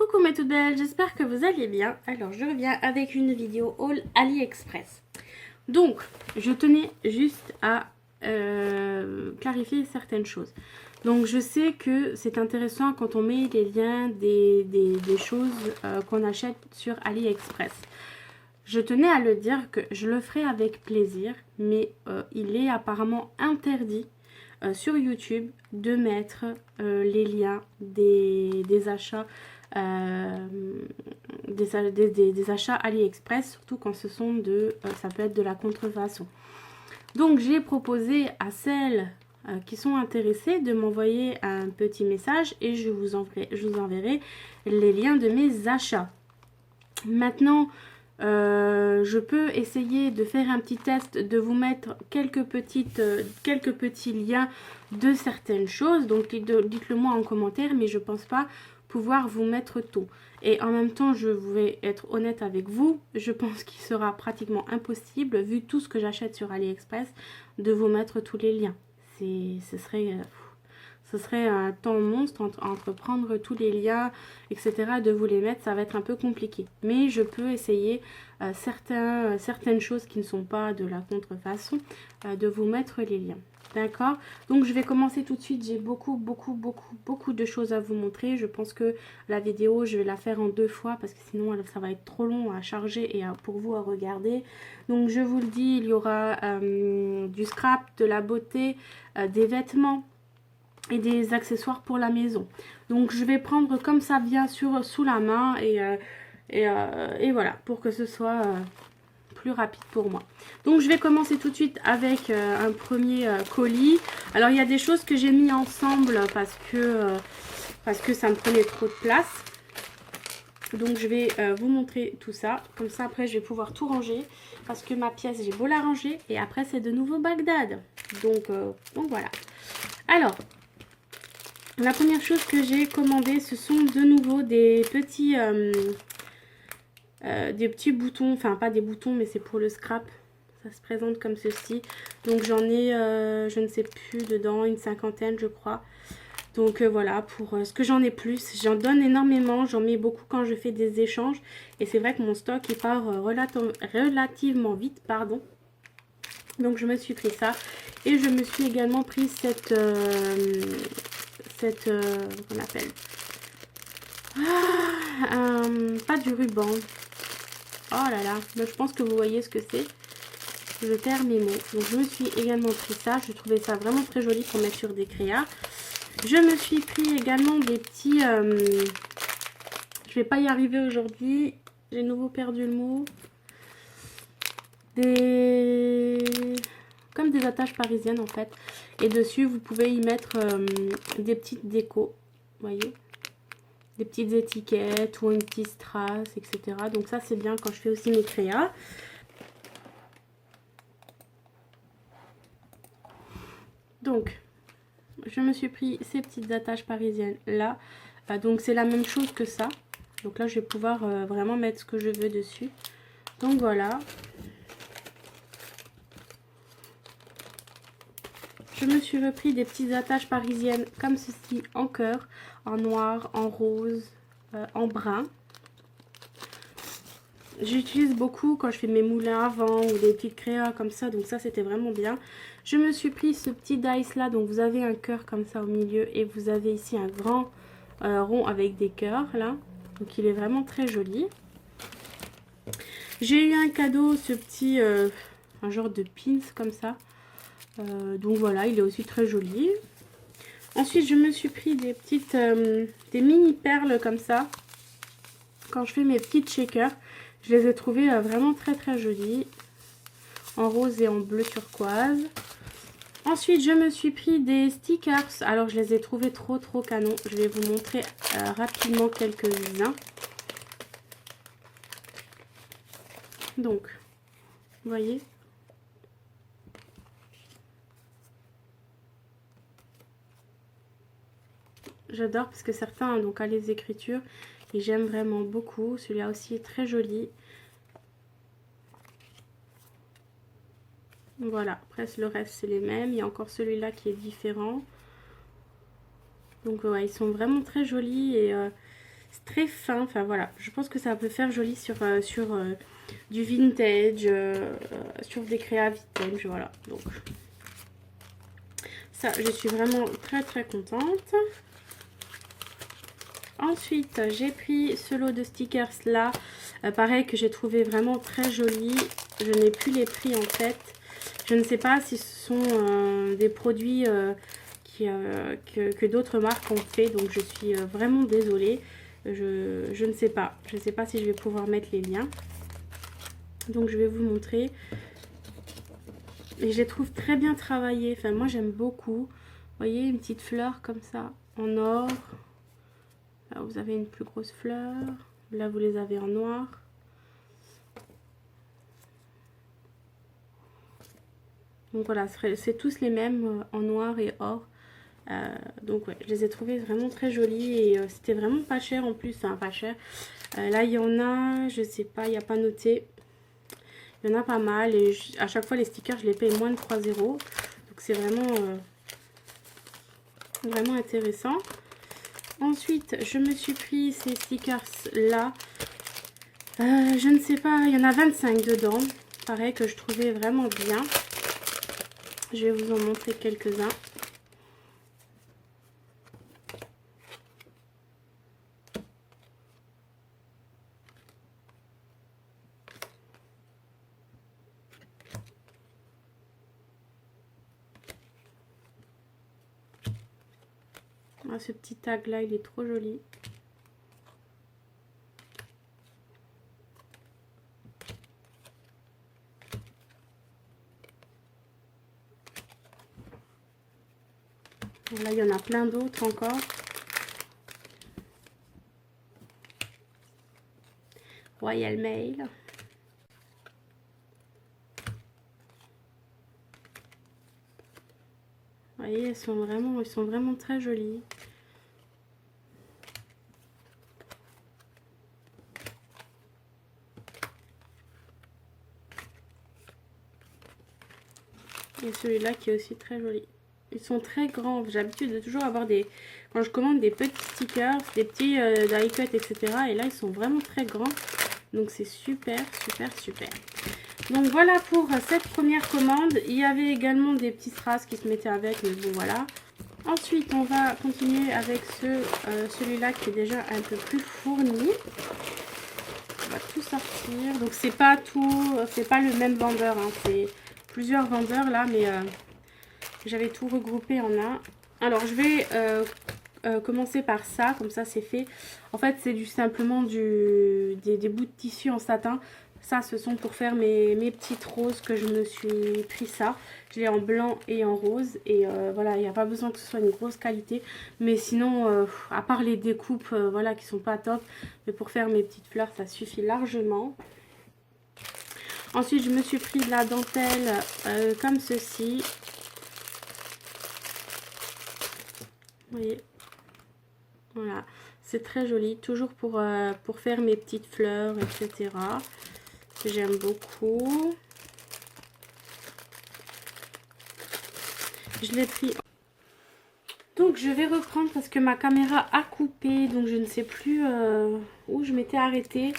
Coucou mes toutes belles, j'espère que vous allez bien. Alors je reviens avec une vidéo haul AliExpress. Donc je tenais juste à clarifier certaines choses. Donc je sais que c'est intéressant quand on met les liens des choses qu'on achète sur AliExpress. Je tenais à le dire que je le ferai avec plaisir, mais il est apparemment interdit sur YouTube de mettre les liens des achats des achats AliExpress, surtout quand ce sont ça peut être de la contrefaçon. Donc j'ai proposé à celles qui sont intéressées de m'envoyer un petit message et je vous enverrai les liens de mes achats. Maintenant, je peux essayer de faire un petit test, de vous mettre quelques petits liens de certaines choses. Donc dites-le moi en commentaire, mais je pense pas pouvoir vous mettre tout. Et en même temps, je vais être honnête avec vous, je pense qu'il sera pratiquement impossible, vu tout ce que j'achète sur AliExpress, de vous mettre tous les liens. Ce serait un temps monstre entre prendre tous les liens, etc., de vous les mettre, ça va être un peu compliqué. Mais je peux essayer certaines choses qui ne sont pas de la contrefaçon, de vous mettre les liens. D'accord? Donc je vais commencer tout de suite. J'ai beaucoup de choses à vous montrer. Je pense que la vidéo, je vais la faire en 2 fois parce que sinon ça va être trop long à charger et pour vous à regarder. Donc je vous le dis, il y aura du scrap, de la beauté, des vêtements et des accessoires pour la maison. Donc je vais prendre comme ça bien sûr sous la main et voilà, pour que ce soit plus rapide pour moi. Donc je vais commencer tout de suite avec un premier colis. Alors il y a des choses que j'ai mis ensemble parce que ça me prenait trop de place. Donc je vais vous montrer tout ça. Comme ça après je vais pouvoir tout ranger. Parce que ma pièce j'ai beau la ranger. Et après c'est de nouveau Bagdad. Donc voilà. Alors, la première chose que j'ai commandé, ce sont de nouveau des petits boutons, enfin pas des boutons mais c'est pour le scrap, ça se présente comme ceci. Donc j'en ai, je ne sais plus dedans, une 50aine je crois. Donc voilà, pour ce que j'en ai plus, j'en donne énormément, j'en mets beaucoup quand je fais des échanges. Et c'est vrai que mon stock il part relativement vite, pardon. Donc je me suis pris ça. Et je me suis également pris qu'on appelle pas du ruban. Oh là là, mais je pense que vous voyez ce que c'est. Je perds mes mots. Donc je me suis également pris ça. Je trouvais ça vraiment très joli pour mettre sur des créas. Je me suis pris également des petits... je vais pas y arriver aujourd'hui. J'ai nouveau perdu le mot. Comme des attaches parisiennes en fait. Et dessus vous pouvez y mettre des petites décos. Vous voyez, des petites étiquettes ou une petite strass, etc. Donc ça c'est bien quand je fais aussi mes créas. Donc je me suis pris ces petites attaches parisiennes là. Donc c'est la même chose que ça. Donc là je vais pouvoir vraiment mettre ce que je veux dessus. Donc voilà. Je me suis repris des petites attaches parisiennes comme ceci, en cœur, en noir, en rose, en brun. J'utilise beaucoup quand je fais mes moulins à vent ou des petites créas comme ça, donc ça c'était vraiment bien. Je me suis pris ce petit dice là, donc vous avez un cœur comme ça au milieu et vous avez ici un grand rond avec des cœurs là. Donc il est vraiment très joli. J'ai eu un cadeau, ce petit, un genre de pins comme ça. Donc voilà, il est aussi très joli. Ensuite, je me suis pris des petites, des mini perles comme ça. Quand je fais mes petites shakers, je les ai trouvées vraiment très jolies. En rose et en bleu turquoise. Ensuite, je me suis pris des stickers. Alors, je les ai trouvés trop canon. Je vais vous montrer rapidement quelques-uns. Donc, vous voyez ? J'adore parce que certains ont donc à les écritures et j'aime vraiment beaucoup. Celui-là aussi est très joli. Voilà, après le reste c'est les mêmes. Il y a encore celui-là qui est différent. Donc ouais, ils sont vraiment très jolis et C'est très fin, enfin voilà, je pense que ça peut faire joli sur, du vintage, sur des créas vintage, voilà. Donc ça, je suis vraiment très très contente. Ensuite, j'ai pris ce lot de stickers là, pareil que j'ai trouvé vraiment très joli. Je n'ai plus les prix en tête. Je ne sais pas si ce sont des produits que d'autres marques ont fait, donc je suis vraiment désolée. Je ne sais pas. Je ne sais pas si je vais pouvoir mettre les liens. Donc je vais vous montrer. Et je les trouve très bien travaillés. Enfin, moi j'aime beaucoup. Vous voyez, une petite fleur comme ça, en or. Là, vous avez une plus grosse fleur. Là, vous les avez en noir. Donc voilà, c'est tous les mêmes en noir et or. Donc ouais, je les ai trouvés vraiment très jolis et c'était vraiment pas cher en plus. Enfin, pas cher. Là, il y en a, je sais pas, il n'y a pas noté. Il y en a pas mal et à chaque fois, les stickers, je les paye moins de 3 €. Donc c'est vraiment, vraiment intéressant. Ensuite, je me suis pris ces stickers là. Je ne sais pas, il y en a 25 dedans. Pareil que je trouvais vraiment bien. Je vais vous en montrer quelques-uns. Ah, ce petit tag là, il est trop joli. Là, il y en a plein d'autres encore. Royal Mail. Vous voyez, ils sont vraiment très jolis. Et celui-là qui est aussi très joli. Ils sont très grands. J'ai l'habitude de toujours avoir des... Quand je commande des petits stickers, des petits die cut, etc. Et là, ils sont vraiment très grands. Donc, c'est super, super, super. Donc, voilà pour cette première commande. Il y avait également des petits strass qui se mettaient avec. Mais bon, voilà. Ensuite, on va continuer avec celui-là qui est déjà un peu plus fourni. On va tout sortir. Donc, c'est pas le même vendeur. Hein. C'est plusieurs vendeurs là, mais... j'avais tout regroupé en un. Alors, je vais commencer par ça, comme ça c'est fait. En fait, c'est simplement des bouts de tissu en satin. Ça, ce sont pour faire mes petites roses que je me suis pris ça. Je l'ai en blanc et en rose. Et voilà, il n'y a pas besoin que ce soit une grosse qualité. Mais sinon, à part les découpes, voilà, qui sont pas top. Mais pour faire mes petites fleurs, ça suffit largement. Ensuite, je me suis pris de la dentelle comme ceci. Vous voyez, voilà, c'est très joli, toujours pour faire mes petites fleurs, etc. J'aime beaucoup. Je l'ai pris. Donc je vais reprendre parce que ma caméra a coupé, donc je ne sais plus où je m'étais arrêtée.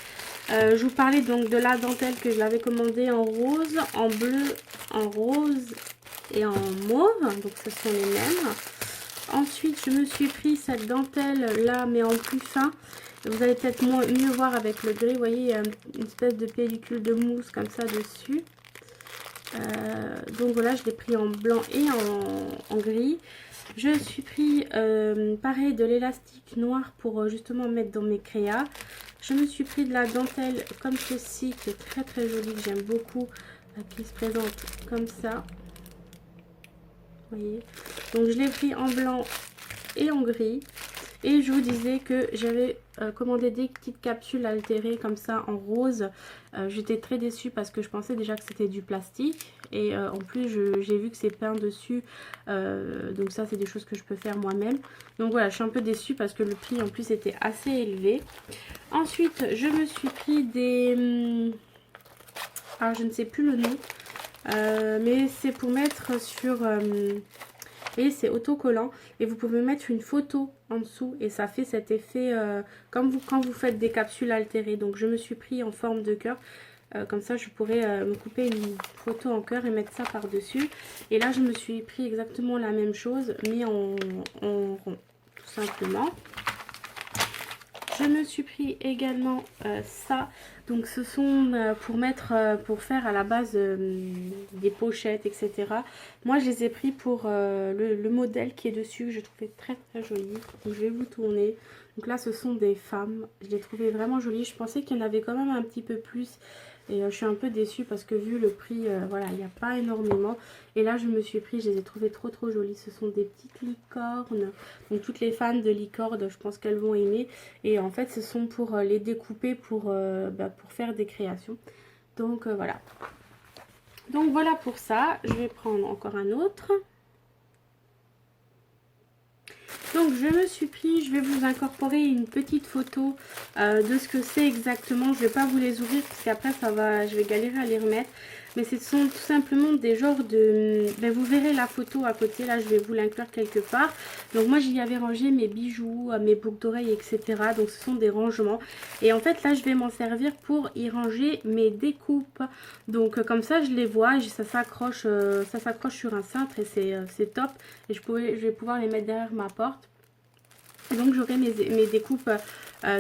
Je vous parlais donc de la dentelle que je l'avais commandée en rose, en bleu, en rose et en mauve, donc ce sont les mêmes. Ensuite, je me suis pris cette dentelle là, mais en plus fin. Vous allez peut-être mieux voir avec le gris. Vous voyez, il y a une espèce de pellicule de mousse comme ça dessus. Donc voilà, je l'ai pris en blanc et en gris. Je me suis pris pareil de l'élastique noir pour justement mettre dans mes créas. Je me suis pris de la dentelle comme ceci qui est très très jolie, que j'aime beaucoup, qui se présente comme ça. Vous voyez, donc je l'ai pris en blanc et en gris. Et je vous disais que j'avais commandé des petites capsules altérées comme ça en rose. J'étais très déçue parce que je pensais déjà que c'était du plastique. Et en plus j'ai vu que c'est peint dessus. Donc ça c'est des choses que je peux faire moi-même. Donc voilà, je suis un peu déçue parce que le prix en plus était assez élevé. Ensuite je me suis pris des... alors je ne sais plus le nom. Mais c'est pour mettre sur Et c'est autocollant. Et vous pouvez mettre une photo en dessous. Et ça fait cet effet comme quand vous faites des capsules altérées. Donc je me suis pris en forme de cœur. Comme ça, je pourrais me couper une photo en cœur et mettre ça par-dessus. Et là, je me suis pris exactement la même chose, mais en rond, tout simplement. Je me suis pris également ça. Donc ce sont pour mettre, pour faire à la base des pochettes, etc. Moi je les ai pris pour le modèle qui est dessus, que je trouvais très très joli. Donc je vais vous tourner. Donc là ce sont des femmes. Je les trouvais vraiment jolies. Je pensais qu'il y en avait quand même un petit peu plus. Et je suis un peu déçue parce que vu le prix, voilà, il n'y a pas énormément. Et là, je me suis pris, je les ai trouvées trop trop jolies. Ce sont des petites licornes. Donc toutes les fans de licornes, je pense qu'elles vont aimer. Et en fait, ce sont pour les découper pour faire des créations. Donc voilà. Donc voilà pour ça. Je vais prendre encore un autre. Donc je me suis pris, je vais vous incorporer une petite photo de ce que c'est exactement. Je ne vais pas vous les ouvrir parce qu'après je vais galérer à les remettre. Mais ce sont tout simplement des genres de... vous verrez la photo à côté, là je vais vous l'inclure quelque part. Donc moi j'y avais rangé mes bijoux, mes boucles d'oreilles, etc. Donc ce sont des rangements. Et en fait là je vais m'en servir pour y ranger mes découpes. Donc comme ça je les vois, ça s'accroche sur un cintre et c'est top. Et je vais pouvoir les mettre derrière ma porte. Et donc j'aurai mes découpes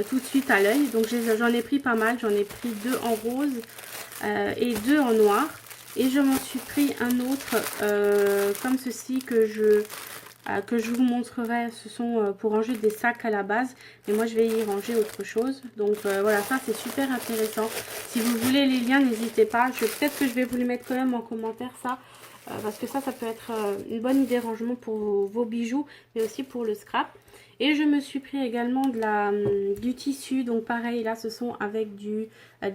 tout de suite à l'œil. Donc j'en ai pris pas mal, j'en ai pris 2 en rose et 2 en noir. Et je m'en suis pris un autre comme ceci que je vous montrerai. Ce sont pour ranger des sacs à la base. Mais moi je vais y ranger autre chose. Donc voilà, ça c'est super intéressant. Si vous voulez les liens, n'hésitez pas. Peut-être que je vais vous les mettre quand même en commentaire ça. Parce que ça peut être une bonne idée de rangement pour vos bijoux. Mais aussi pour le scrap. Et je me suis pris également du tissu. Donc pareil, là ce sont avec des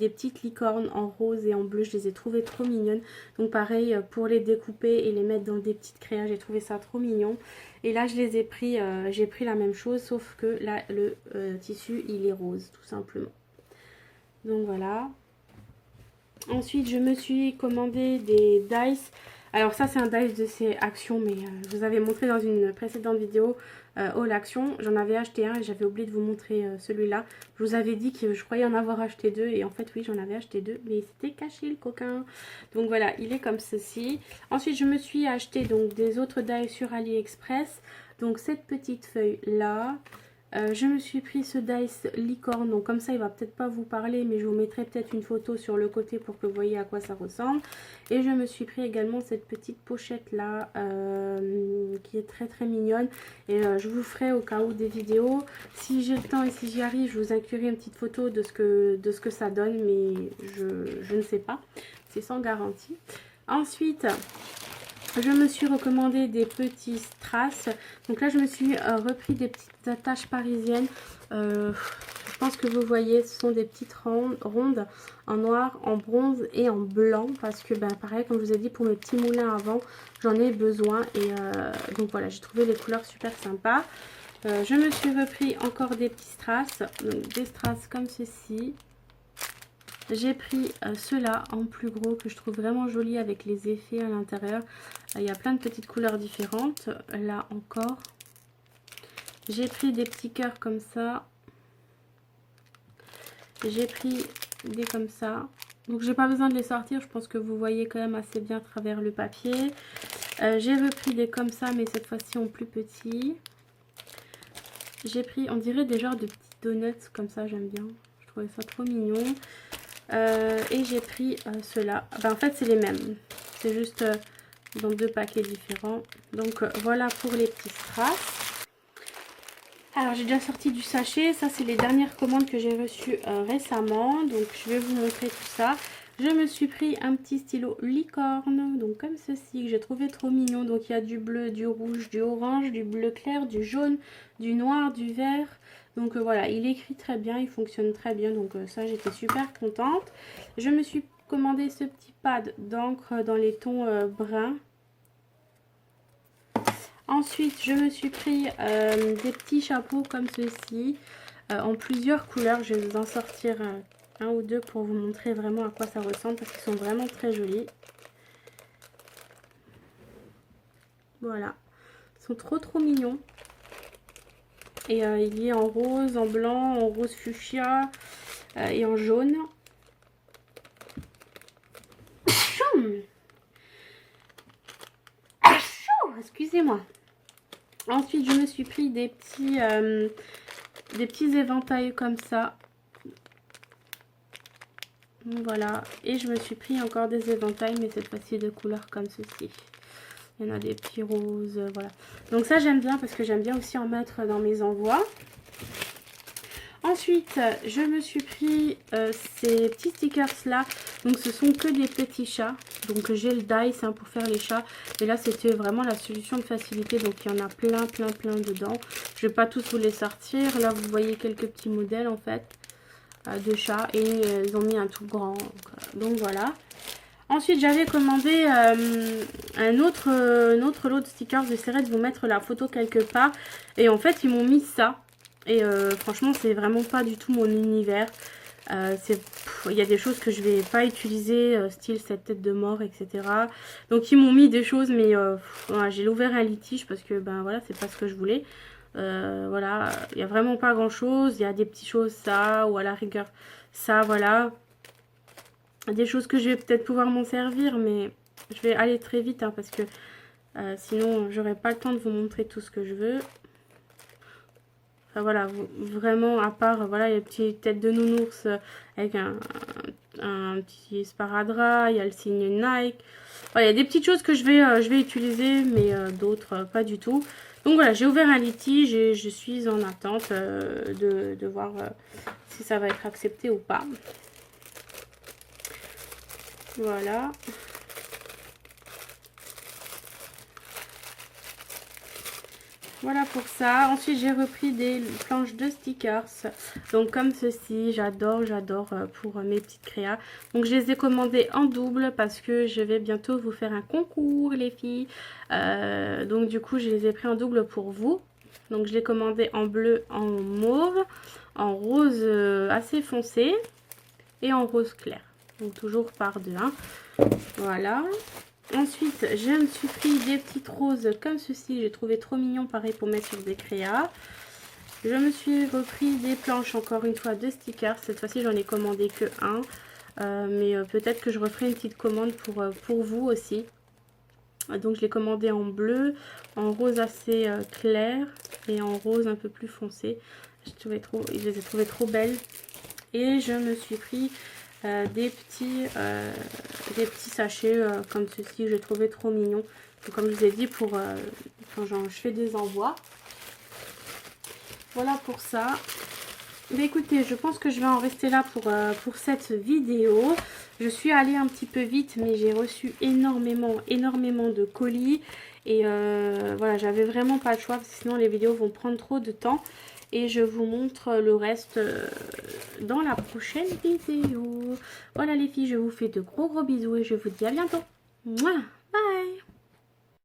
petites licornes en rose et en bleu. Je les ai trouvées trop mignonnes. Donc pareil, pour les découper et les mettre dans des petites créas, j'ai trouvé ça trop mignon. Et là je les ai pris, j'ai pris la même chose, sauf que là le tissu il est rose tout simplement. Donc voilà. Ensuite je me suis commandé des dice. Alors ça c'est un dice de ces actions, mais je vous avais montré dans une précédente vidéo haul action. J'en avais acheté un et j'avais oublié de vous montrer celui-là. Je vous avais dit que je croyais en avoir acheté 2 et en fait oui j'en avais acheté 2, mais c'était caché le coquin. Donc voilà, il est comme ceci. Ensuite je me suis acheté donc des autres dice sur AliExpress. Donc cette petite feuille là. Je me suis pris ce dice licorne, donc comme ça il va peut-être pas vous parler, mais je vous mettrai peut-être une photo sur le côté pour que vous voyez à quoi ça ressemble. Et je me suis pris également cette petite pochette là qui est très très mignonne. Et je vous ferai au cas où des vidéos. Si j'ai le temps et si j'y arrive, je vous inclurai une petite photo de ce que ça donne, mais je ne sais pas. C'est sans garantie. Ensuite... je me suis recommandé des petits strass. Donc là, je me suis repris des petites attaches parisiennes. Je pense que vous voyez, ce sont des petites rondes en noir, en bronze et en blanc. Parce que, pareil, comme je vous ai dit, pour mes petits moulins avant, j'en ai besoin. Et donc voilà, j'ai trouvé les couleurs super sympas. Je me suis repris encore des petits strass. Donc des strass comme ceci. J'ai pris ceux-là en plus gros que je trouve vraiment joli avec les effets à l'intérieur. Il y a plein de petites couleurs différentes. Là encore. J'ai pris des petits cœurs comme ça. J'ai pris des comme ça. Donc j'ai pas besoin de les sortir. Je pense que vous voyez quand même assez bien à travers le papier. J'ai repris des comme ça mais cette fois-ci en plus petit. J'ai pris, on dirait des genres de petits donuts comme ça, j'aime bien. Je trouvais ça trop mignon. Et j'ai pris ceux-là. En fait c'est les mêmes, c'est juste dans 2 paquets différents. Donc voilà pour les petits strass. Alors j'ai déjà sorti du sachet. Ça c'est les dernières commandes que j'ai reçues récemment. Donc je vais vous montrer tout ça. Je me suis pris un petit stylo licorne, donc comme ceci, que j'ai trouvé trop mignon. Donc il y a du bleu, du rouge, du orange, du bleu clair, du jaune, du noir, du vert. Donc voilà, il écrit très bien, il fonctionne très bien. Donc ça, j'étais super contente. Je me suis commandé ce petit pad d'encre dans les tons bruns. Ensuite, je me suis pris des petits chapeaux comme ceci, en plusieurs couleurs. Je vais vous en sortir un ou deux pour vous montrer vraiment à quoi ça ressemble parce qu'ils sont vraiment très jolis. Voilà. Ils sont trop mignons. Et il y est en rose, en blanc, en rose fuchsia et en jaune. Excusez-moi. Ensuite, je me suis pris des petits éventails comme ça. Voilà. Et je me suis pris encore des éventails, mais cette fois-ci de couleurs comme ceci. Il y en a des petits roses, voilà. Donc ça, j'aime bien parce que j'aime bien aussi en mettre dans mes envois. Ensuite, je me suis pris ces petits stickers là. Donc ce sont que des petits chats. Donc j'ai le dice hein, pour faire les chats. Et là c'était vraiment la solution de facilité. Donc il y en a plein dedans. Je vais pas tous vous les sortir. Là vous voyez quelques petits modèles en fait de chats. Et ils ont mis un tout grand. Donc voilà. Ensuite j'avais commandé un autre lot de stickers. J'essaierai de vous mettre la photo quelque part. Et en fait ils m'ont mis ça. Et franchement, c'est vraiment pas du tout mon univers. Il y a des choses que je vais pas utiliser, style cette tête de mort, etc. Donc ils m'ont mis des choses, mais voilà, j'ai ouvert un litige parce que ben voilà, c'est pas ce que je voulais. Voilà, il y a vraiment pas grand chose. Il y a des petites choses, ça, ou à la rigueur, ça, voilà. Des choses que je vais peut-être pouvoir m'en servir, mais je vais aller très vite hein, parce que sinon, j'aurai pas le temps de vous montrer tout ce que je veux. Voilà, vraiment à part, voilà, il y a une petite tête de nounours avec un petit sparadrap, il y a le signe Nike. Voilà, il y a des petites choses que je vais utiliser, mais d'autres pas du tout. Donc voilà, j'ai ouvert un litige et je suis en attente de voir si ça va être accepté ou pas. Voilà. Voilà pour ça. Ensuite, j'ai repris des planches de stickers. Donc, comme ceci, j'adore pour mes petites créas. Donc, je les ai commandées en double parce que je vais bientôt vous faire un concours, les filles. Donc, du coup, je les ai pris en double pour vous. Donc, je l'ai commandé en bleu, en mauve, en rose assez foncé et en rose clair. Donc, toujours par deux. Hein. Voilà. Ensuite, je me suis pris des petites roses comme ceci. J'ai trouvé trop mignon, pareil, pour mettre sur des créas. Je me suis repris des planches, encore une fois, de stickers. Cette fois-ci, j'en ai commandé que un. Mais peut-être que je referai une petite commande pour vous aussi. Donc, je l'ai commandé en bleu, en rose assez clair et en rose un peu plus foncé. Je les ai trouvées trop belles. Et je me suis pris des petits sachets comme ceci, j'ai trouvé trop mignon. Donc, comme je vous ai dit, pour quand je fais des envois. Voilà pour ça. Mais écoutez, je pense que je vais en rester là pour cette vidéo. Je suis allée un petit peu vite, mais j'ai reçu énormément de colis. Et voilà, j'avais vraiment pas le choix, parce que sinon les vidéos vont prendre trop de temps. Et je vous montre le reste dans la prochaine vidéo. Voilà les filles, je vous fais de gros bisous et je vous dis à bientôt. Mouah.